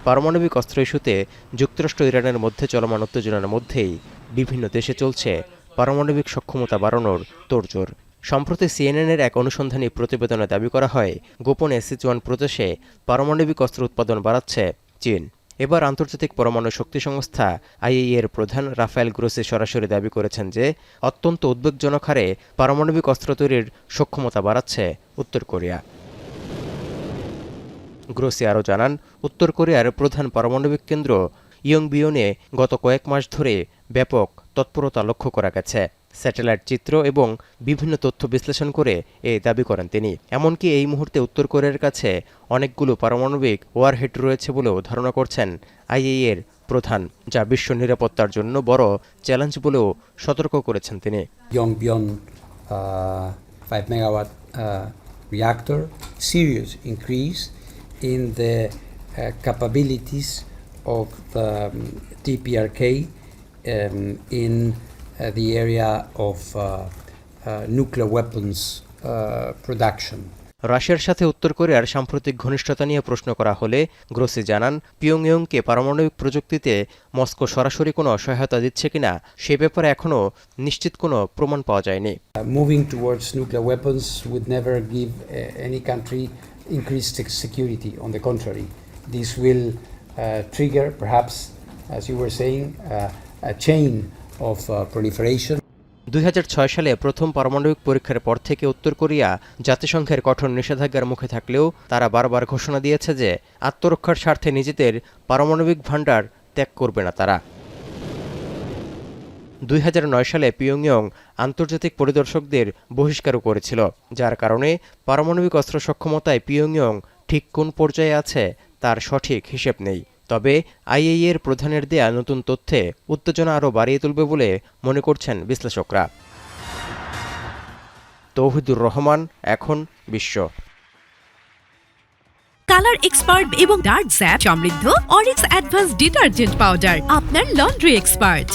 পারমাণবিক অস্ত্র ইস্যুতে যুক্তরাষ্ট্র ইরানের মধ্যে চলমান উত্তেজনার মধ্যেই বিভিন্ন দেশে চলছে পারমাণবিক সক্ষমতা বাড়ানোর তোড়জোড়। সম্প্রতি সিএনএনের এক অনুসন্ধানী প্রতিবেদনে দাবি করা হয়, গোপনে সিচুয়ান প্রদেশে পারমাণবিক অস্ত্র উৎপাদন বাড়াচ্ছে চীন। এবার আন্তর্জাতিক পরমাণু শক্তি সংস্থা আইএইএ এর প্রধান রাফায়েল গ্রোসি সরাসরি দাবি করেছেন যে অত্যন্ত উদ্বেগজনক হারে পারমাণবিক অস্ত্র তৈরির সক্ষমতা বাড়াচ্ছে উত্তর কোরিয়া। গ্রোসি আরও জানান, উত্তর কোরিয়ার প্রধান পারমাণবিক কেন্দ্র ইয়ংবিয়নে গত কয়েক মাস ধরে ব্যাপক তৎপরতা লক্ষ্য করা গেছে। স্যাটেলাইট চিত্র এবং বিভিন্ন তথ্য বিশ্লেষণ করে এই দাবি করেন তিনি। এমনকি এই মুহূর্তে উত্তর কোরিয়ার কাছে অনেকগুলো পারমাণবিক ওয়ারহেড রয়েছে বলেও ধারণা করছেন আইএইএ এর প্রধান, যা বিশ্ব নিরাপত্তার জন্য বড় চ্যালেঞ্জ বলেও সতর্ক করেছেন তিনি। Yongbyon 5 megawatt reactor, serious increase in the capabilities of the DPRK in the area of nuclear weapons production. রাশিয়ার সাথে উত্তর কোরিয়ার সাম্প্রতিক ঘনিষ্ঠতা নিয়ে প্রশ্ন করা হলে গ্রোসি জানান, পিয়ংইয়ংকে পারমাণবিক প্রযুক্তিতে মস্কো সরাসরি কোনো সহায়তা দিচ্ছে কিনা সে ব্যাপারে এখনও নিশ্চিত কোনো প্রমাণ পাওয়া যায়নি। Moving towards nuclear weapons would never give any country increased security. On the contrary, this will trigger, perhaps, as you were saying, a chain of proliferation. 2006 সালে প্রথম পারমাণবিক পরীক্ষার পর থেকে উত্তর কোরিয়া জাতিসংঘের কঠোর নিষেধাজ্ঞার মুখে থাকলেও তারা বারবার ঘোষণা দিয়েছে যে আত্মরক্ষার স্বার্থে নিজেদের পারমাণবিক ভান্ডার ত্যাগ করবে না তারা। 2009 সালে পিয়ংইয়ং আন্তর্জাতিক পরিদর্শকদের বহিষ্কারও করেছিল, যার কারণে পারমাণবিক অস্ত্র সক্ষমতায় পিয়ংইয়ং ঠিক কোন পর্যায়ে আছে তার সঠিক হিসেব নেই। তবে আইএইএ এর প্রধানের দেয়া নতুন তথ্যে উত্তেজনা আরও বাড়িয়ে তুলবে বলে মনে করছেন বিশ্লেষকরা। তৌহিদুর রহমান, এখন বিশ্ব। কালার এক্সপার্ট এবং ডার্ক স্যাপ সমৃদ্ধ অরিক্স অ্যাডভান্স ডিটারজেন্ট পাউডার, আপনার লন্ড্রি এক্সপার্ট।